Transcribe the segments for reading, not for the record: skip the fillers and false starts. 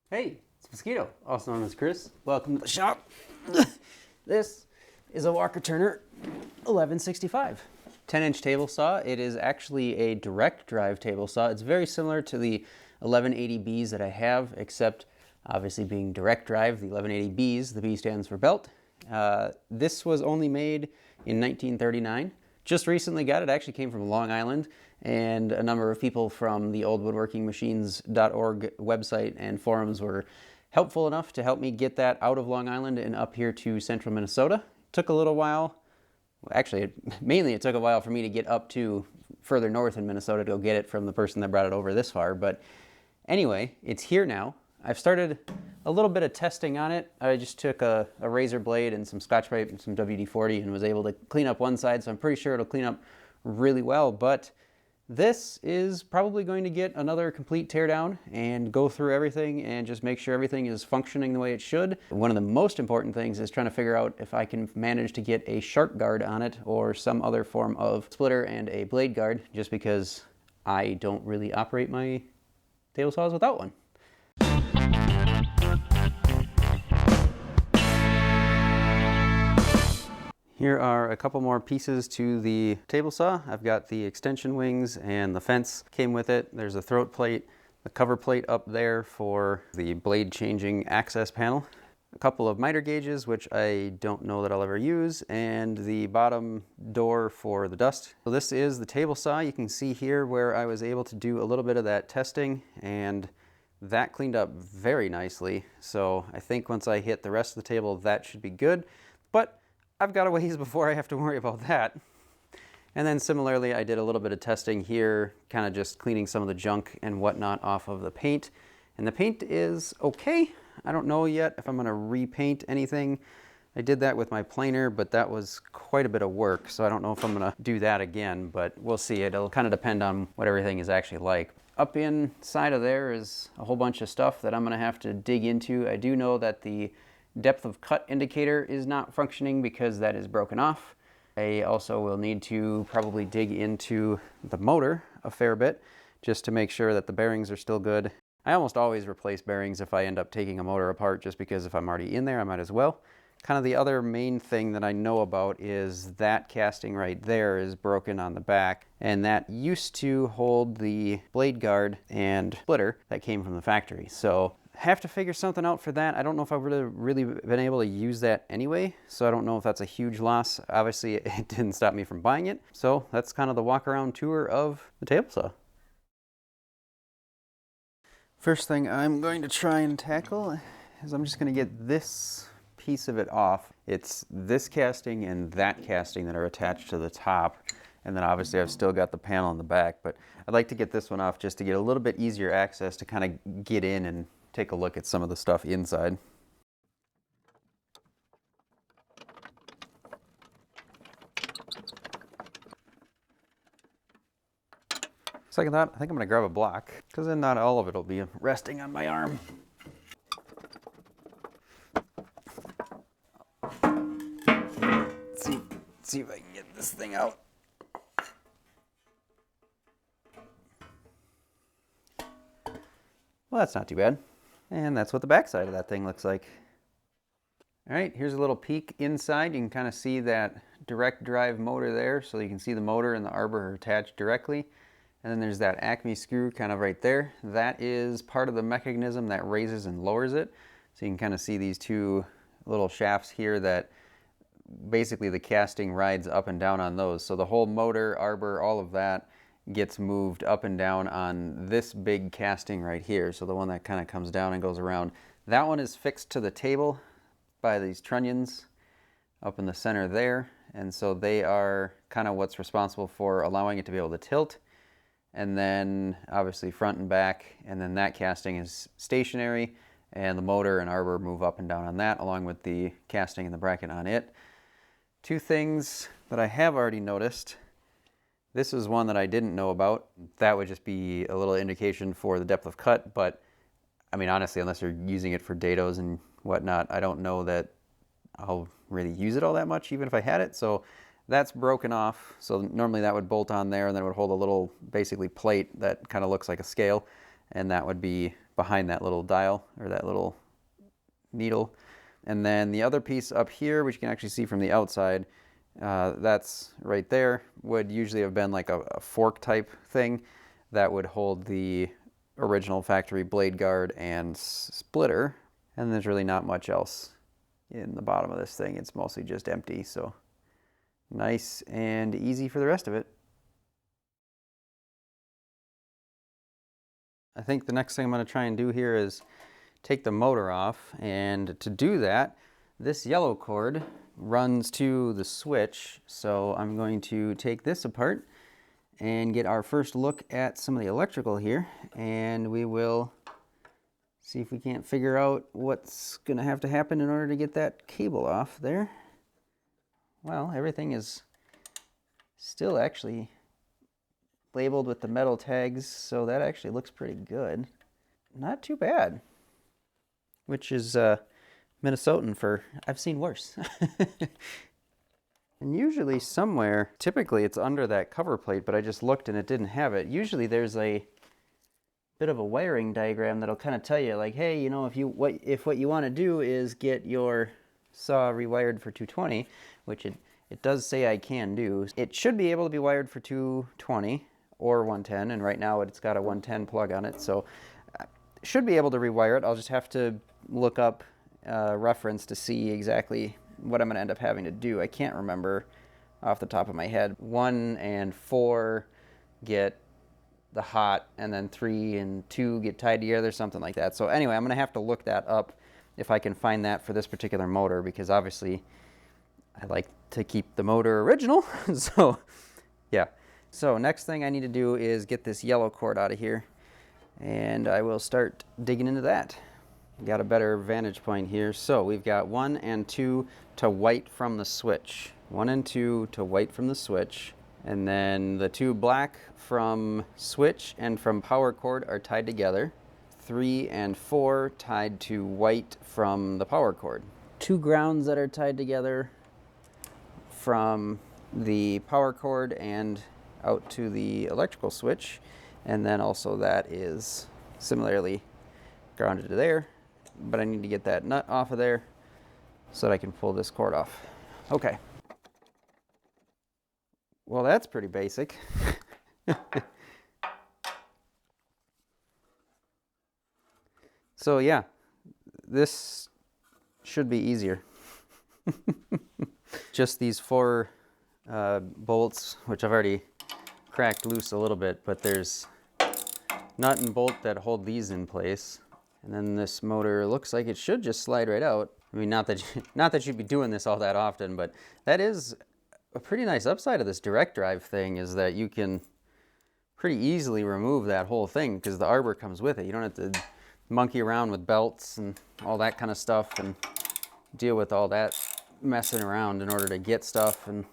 Hey, it's Mosquito, also known as Chris. Welcome to the shop. This is a Walker Turner 1165. 10-inch table saw. It is actually a direct drive table saw. It's very similar to the 1180Bs that I have, except obviously being direct drive, the 1180Bs, the B stands for belt. This was only made in 1939. Just recently got it. Actually came from Long Island, and a number of people from the old woodworkingmachines.org website and forums were helpful enough to help me get that out of Long Island and up here to central Minnesota. Took a little while. Actually, mainly it took a while for me to get up to further north in Minnesota to go get it from the person that brought it over this far. But anyway, it's here now. I've started a little bit of testing on it. I just took a razor blade and some Scotch Brite and some WD-40 and was able to clean up one side, so I'm pretty sure it'll clean up really well. But this is probably going to get another complete teardown and go through everything and just make sure everything is functioning the way it should. One of the most important things is trying to figure out if I can manage to get a shark guard on it or some other form of splitter and a blade guard, just because I don't really operate my table saws without one. Here are a couple more pieces to the table saw. I've got the extension wings and the fence came with it. There's a throat plate, the cover plate up there for the blade changing access panel. A couple of miter gauges, which I don't know that I'll ever use, and the bottom door for the dust. So this is the table saw. You can see here where I was able to do a little bit of that testing, and that cleaned up very nicely. So I think once I hit the rest of the table, that should be good. But I've got a ways before I have to worry about that. And then similarly, I did a little bit of testing here, kind of just cleaning some of the junk and whatnot off of the paint. And the paint is okay. I don't know yet if I'm gonna repaint anything. I did that with my planer, but that was quite a bit of work, so I don't know if I'm gonna do that again, but we'll see. It'll kind of depend on what everything is actually like. Up inside of there is a whole bunch of stuff that I'm gonna have to dig into. I do know that the depth of cut indicator is not functioning because that is broken off. I also will need to probably dig into the motor a fair bit just to make sure that the bearings are still good. I almost always replace bearings if I end up taking a motor apart, just because if I'm already in there, I might as well. Kind of the other main thing that I know about is that casting right there is broken on the back, and that used to hold the blade guard and splitter that came from the factory. So have to figure something out for that. I don't know if I've really been able to use that anyway, so I don't know if that's a huge loss. Obviously, it didn't stop me from buying it. So that's kind of the walk around tour of the table saw. First thing I'm going to try and tackle is I'm just going to get this piece of it off. It's this casting and that casting that are attached to the top. And then obviously I've still got the panel in the back, but I'd like to get this one off just to get a little bit easier access to kind of get in and take a look at some of the stuff inside. Second thought, I think I'm going to grab a block, because then not all of it will be resting on my arm. Let's see if I can get this thing out. Well, that's not too bad. And that's what the back side of that thing looks like. All right, here's a little peek inside. You can kind of see that direct drive motor there. So you can see the motor and the arbor are attached directly. And then there's that Acme screw kind of right there. That is part of the mechanism that raises and lowers it. So you can kind of see these two little shafts here that basically the casting rides up and down on those. So the whole motor, arbor, all of that gets moved up and down on this big casting right here. So the one that kind of comes down and goes around. That one is fixed to the table by these trunnions up in the center there. And so they are kind of what's responsible for allowing it to be able to tilt. And then obviously front and back. And then that casting is stationary, and the motor and arbor move up and down on that, along with the casting and the bracket on it. Two things that I have already noticed. This is one that I didn't know about. That would just be a little indication for the depth of cut, but I mean, honestly, unless you're using it for dados and whatnot, I don't know that I'll really use it all that much, even if I had it. So that's broken off. So normally that would bolt on there, and then it would hold a little basically plate that kind of looks like a scale, and that would be behind that little dial or that little needle. And then the other piece up here, which you can actually see from the outside, that's right there, would usually have been like a fork type thing that would hold the original factory blade guard and splitter. And there's really not much else in the bottom of this thing. It's mostly just empty, so nice and easy for the rest of it. I think the next thing I'm going to try and do here is take the motor off, and to do that, this yellow cord runs to the switch, so I'm going to take this apart and get our first look at some of the electrical here, and we will see if we can't figure out what's going to have to happen in order to get that cable off there. Well, everything is still actually labeled with the metal tags, so that actually looks pretty good. Not too bad. Which is Minnesotan for I've seen worse. And usually somewhere, typically it's under that cover plate, but I just looked and it didn't have it. Usually there's a bit of a wiring diagram that'll kind of tell you, like, hey, you know, if what you want to do is get your saw rewired for 220, which it does say I can do. It should be able to be wired for 220 or 110, and right now it's got a 110 plug on it, so I should be able to rewire it. I'll just have to look up reference to see exactly what I'm going to end up having to do. I can't remember off the top of my head. 1 and 4 get the hot, and then 3 and 2 get tied together, something like that. So anyway, I'm going to have to look that up if I can find that for this particular motor, because obviously I like to keep the motor original. So yeah. So next thing I need to do is get this yellow cord out of here, and I will start digging into that. Got a better vantage point here. So we've got 1 and 2 to white from the switch. 1 and 2 to white from the switch. And then the 2 black from switch and from power cord are tied together. 3 and 4 tied to white from the power cord. 2 grounds that are tied together from the power cord and out to the electrical switch. And then also that is similarly grounded to there. But I need to get that nut off of there so that I can pull this cord off. Okay. Well, that's pretty basic. So yeah, this should be easier. Just these 4 bolts, which I've already cracked loose a little bit, but there's nut and bolt that hold these in place. And then this motor looks like it should just slide right out. I mean, not that you'd be doing this all that often, but that is a pretty nice upside of this direct drive thing, is that you can pretty easily remove that whole thing because the arbor comes with it. You don't have to monkey around with belts and all that kind of stuff and deal with all that messing around in order to get stuff and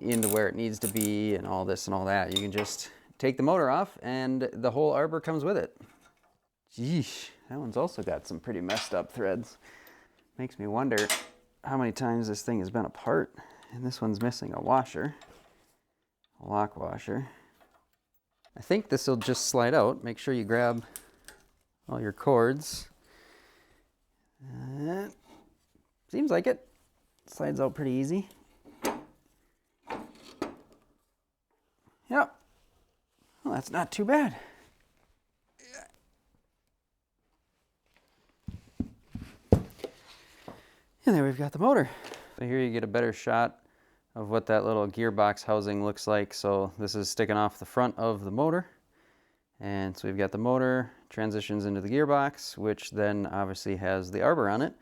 into where it needs to be and all this and all that. You can just take the motor off and the whole arbor comes with it. Yeesh, that one's also got some pretty messed up threads. Makes me wonder how many times this thing has been apart. And this one's missing a washer, a lock washer. I think this will just slide out. Make sure you grab all your cords. Seems like it. Slides out pretty easy. Yep. Well, that's not too bad. And there we've got the motor. So here you get a better shot of what that little gearbox housing looks like. So this is sticking off the front of the motor. And so we've got the motor, transitions into the gearbox, which then obviously has the arbor on it.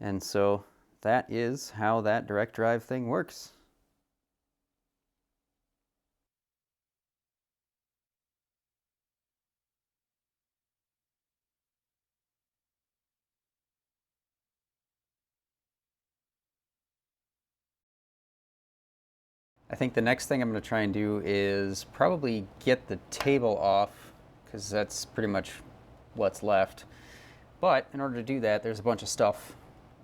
And so that is how that direct drive thing works. I think the next thing I'm going to try and do is probably get the table off, because that's pretty much what's left. But in order to do that, there's a bunch of stuff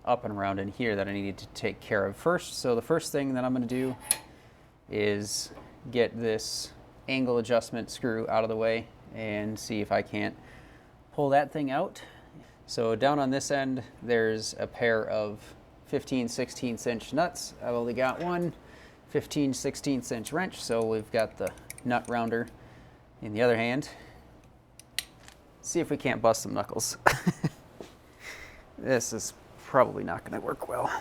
up and around in here that I need to take care of first. So the first thing that I'm going to do is get this angle adjustment screw out of the way and see if I can't pull that thing out. So down on this end, there's a pair of 15/16" nuts. I've only got one 15/16" wrench, so we've got the nut rounder in the other hand. See if we can't bust some knuckles. This is probably not going to work well.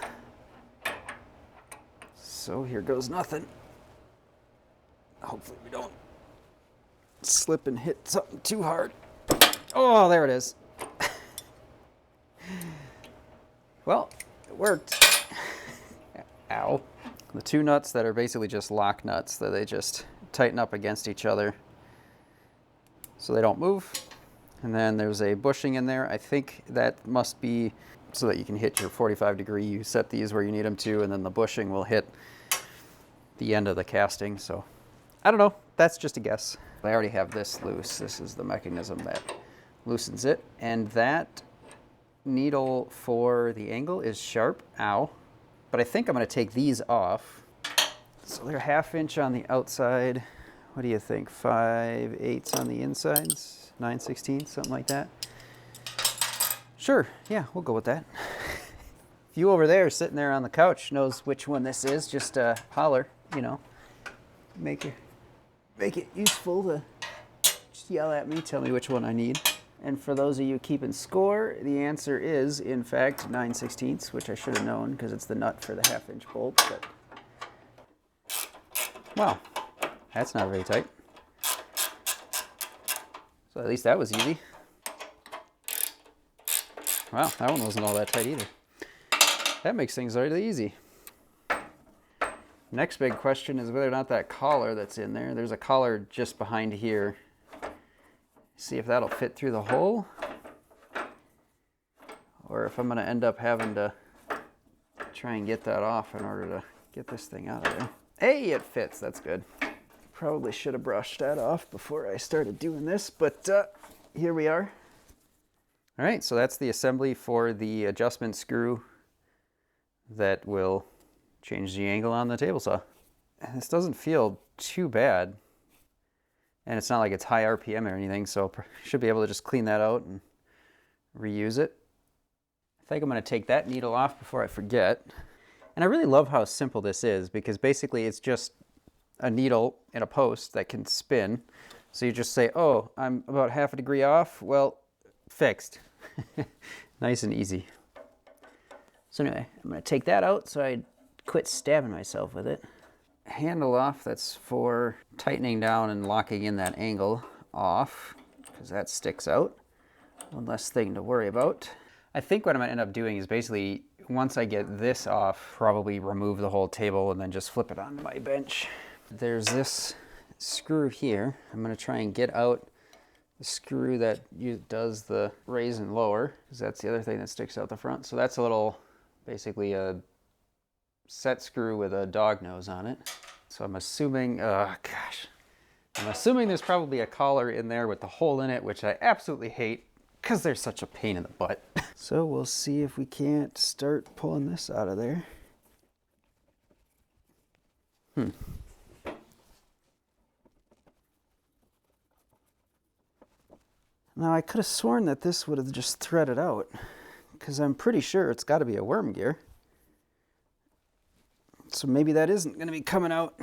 So here goes nothing. Hopefully we don't slip and hit something too hard. Oh, there it is. Well, it worked. Ow. The two nuts that are basically just lock nuts, that they just tighten up against each other so they don't move. And then there's a bushing in there. I think that must be so that you can hit your 45°. You set these where you need them to, and then the bushing will hit the end of the casting. So I don't know. That's just a guess. I already have this loose. This is the mechanism that loosens it. And that needle for the angle is sharp. Ow. But I think I'm going to take these off. So they're 1/2 inch on the outside. What do you think? 5/8 on the insides? 9/16, something like that? Sure, yeah, we'll go with that. If you over there sitting there on the couch knows which one this is, just holler, you know. Make it useful to just yell at me, tell me which one I need. And for those of you keeping score, the answer is, in fact, 9/16, which I should have known because it's the nut for the 1/2 inch bolt. But wow, that's not very tight. So at least that was easy. Wow, that one wasn't all that tight either. That makes things really easy. Next big question is whether or not that collar that's in there, there's a collar just behind here. See if that'll fit through the hole, or if I'm going to end up having to try and get that off in order to get this thing out of there. Hey, it fits. That's good. Probably should have brushed that off before I started doing this, but here we are. All right, so that's the assembly for the adjustment screw that will change the angle on the table saw. And this doesn't feel too bad. And it's not like it's high RPM or anything, so should be able to just clean that out and reuse it. I think I'm going to take that needle off before I forget. And I really love how simple this is, because basically it's just a needle in a post that can spin. So you just say, oh, I'm about 1/2 degree off. Well, fixed. Nice and easy. So anyway, I'm going to take that out so I quit stabbing myself with it. Handle off, that's for tightening down and locking in that angle off, because that sticks out. One less thing to worry about. I think what I'm going to end up doing is basically, once I get this off, probably remove the whole table and then just flip it onto my bench. There's this screw here. I'm going to try and get out the screw that does the raise and lower, because that's the other thing that sticks out the front. So that's a little, basically a set screw with a dog nose on it. So I'm assuming, I'm assuming there's probably a collar in there with the hole in it, which I absolutely hate because they're such a pain in the butt. So we'll see if we can't start pulling this out of there. Now I could have sworn that this would have just threaded out, because I'm pretty sure it's got to be a worm gear. So maybe that isn't going to be coming out.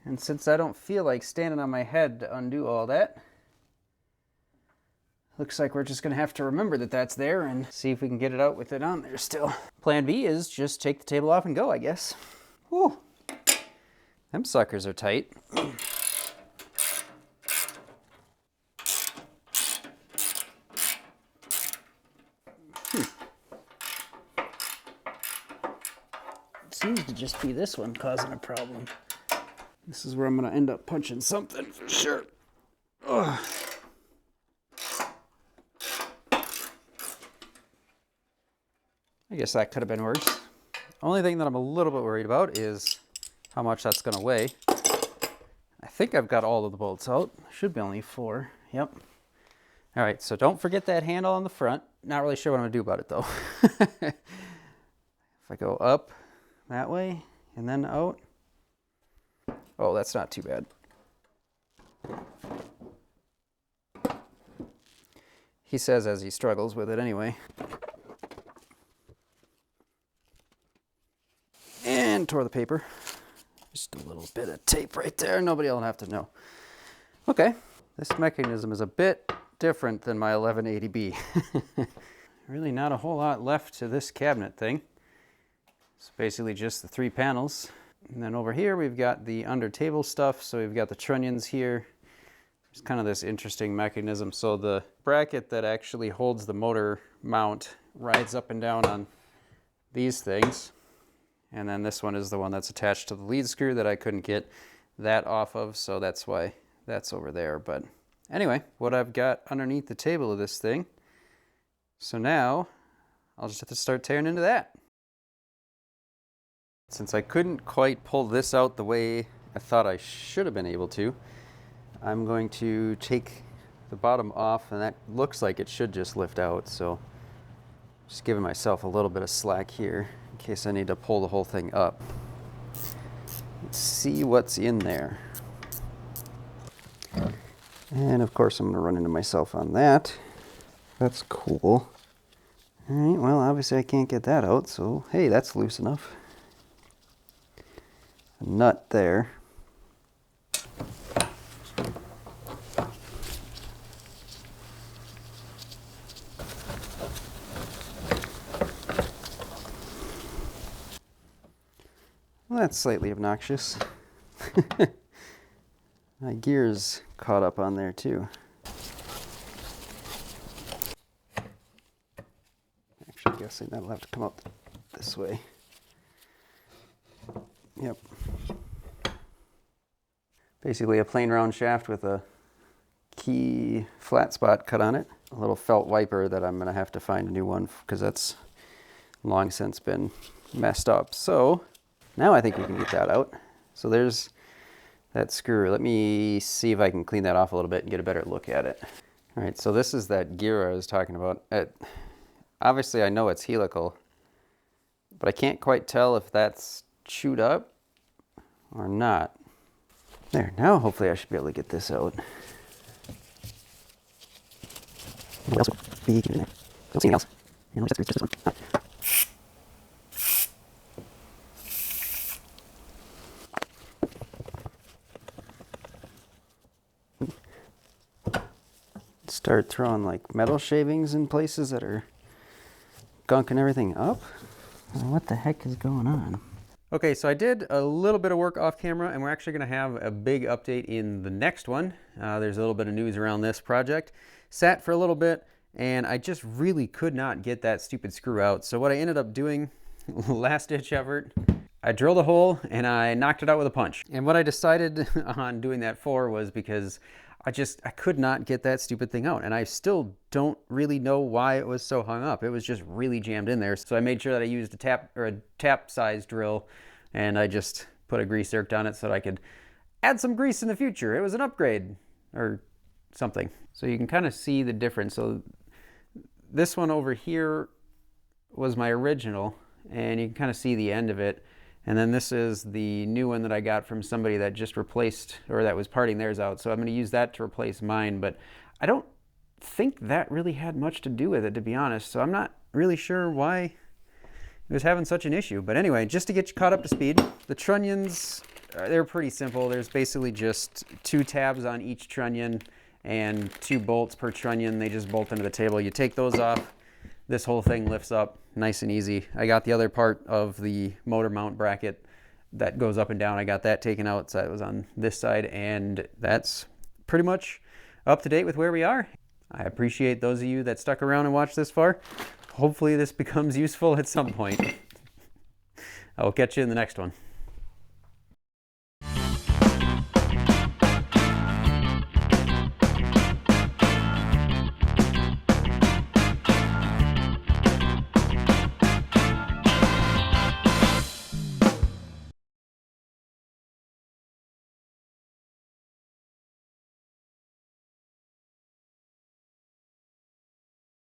And since I don't feel like standing on my head to undo all that, looks like we're just going to have to remember that that's there and see if we can get it out with it on there still. Plan B is just take the table off and go, I guess. Whew. Them suckers are tight. Seems to just be this one causing a problem. This is where I'm going to end up punching something for sure. Ugh. I guess that could have been worse. Only thing that I'm a little bit worried about is how much that's going to weigh. I think I've got all of the bolts out. Should be only 4. Yep. All right, so don't forget that handle on the front. Not really sure what I'm going to do about it though. If I go up that way and then out. Oh, that's not too bad. He says as he struggles with it anyway. And tore the paper. Just a little bit of tape right there. Nobody will have to know. Okay, this mechanism is a bit different than my 1180B. Really not a whole lot left to this cabinet thing. It's basically just the 3 panels. And then over here we've got the under table stuff. So we've got the trunnions here. It's kind of this interesting mechanism. So the bracket that actually holds the motor mount rides up and down on these things. And then this one is the one that's attached to the lead screw that I couldn't get that off of, so that's why that's over there. But anyway, what I've got underneath the table of this thing. So now I'll just have to start tearing into that. Since I couldn't quite pull this out the way I thought I should have been able to, I'm going to take the bottom off, and that looks like it should just lift out. So just giving myself a little bit of slack here in case I need to pull the whole thing up. Let's see what's in there. And of course I'm going to run into myself on that. That's cool. All right, well obviously I can't get that out, so hey, that's loose enough. A nut there. Well, that's slightly obnoxious. My gear's caught up on there too. Actually, guessing that'll have to come out this way. Yep. Basically a plain round shaft with a key flat spot cut on it. A little felt wiper that I'm gonna have to find a new one because that's long since been messed up. So now I think we can get that out. So there's that screw. Let me see if I can clean that off a little bit and get a better look at it. All right, so this is that gear I was talking about. Obviously I know it's helical, but I can't quite tell if that's chewed up or not. There, now hopefully I should be able to get this out. What else would be in there? Don't see anything else. Yeah, just this one. Start throwing like metal shavings in places that are gunking everything up. What the heck is going on? Okay, so I did a little bit of work off camera, and we're actually going to have a big update in the next one. There's a little bit of news around this project. Sat for a little bit, and I just really could not get that stupid screw out. So what I ended up doing, last ditch effort, I drilled a hole and I knocked it out with a punch. And what I decided on doing that for was because I could not get that stupid thing out, and I still don't really know why it was so hung up. It was just really jammed in there. So I made sure that I used a tap size drill, and I just put a grease zerk on it so that I could add some grease in the future. It was an upgrade or something. So you can kind of see the difference. So this one over here was my original, and you can kind of see the end of it. And then this is the new one that I got from somebody that just replaced, or that was parting theirs out. So I'm going to use that to replace mine, but I don't think that really had much to do with it, to be honest. So I'm not really sure why it was having such an issue. But anyway, just to get you caught up to speed, the trunnions, they're pretty simple. There's basically just 2 tabs on each trunnion and 2 bolts per trunnion. They just bolt into the table. You take those off, this whole thing lifts up nice and easy. I got the other part of the motor mount bracket that goes up and down. I got that taken out, so it was on this side, and that's pretty much up to date with where we are. I appreciate those of you that stuck around and watched this far. Hopefully this becomes useful at some point. I will catch you in the next one.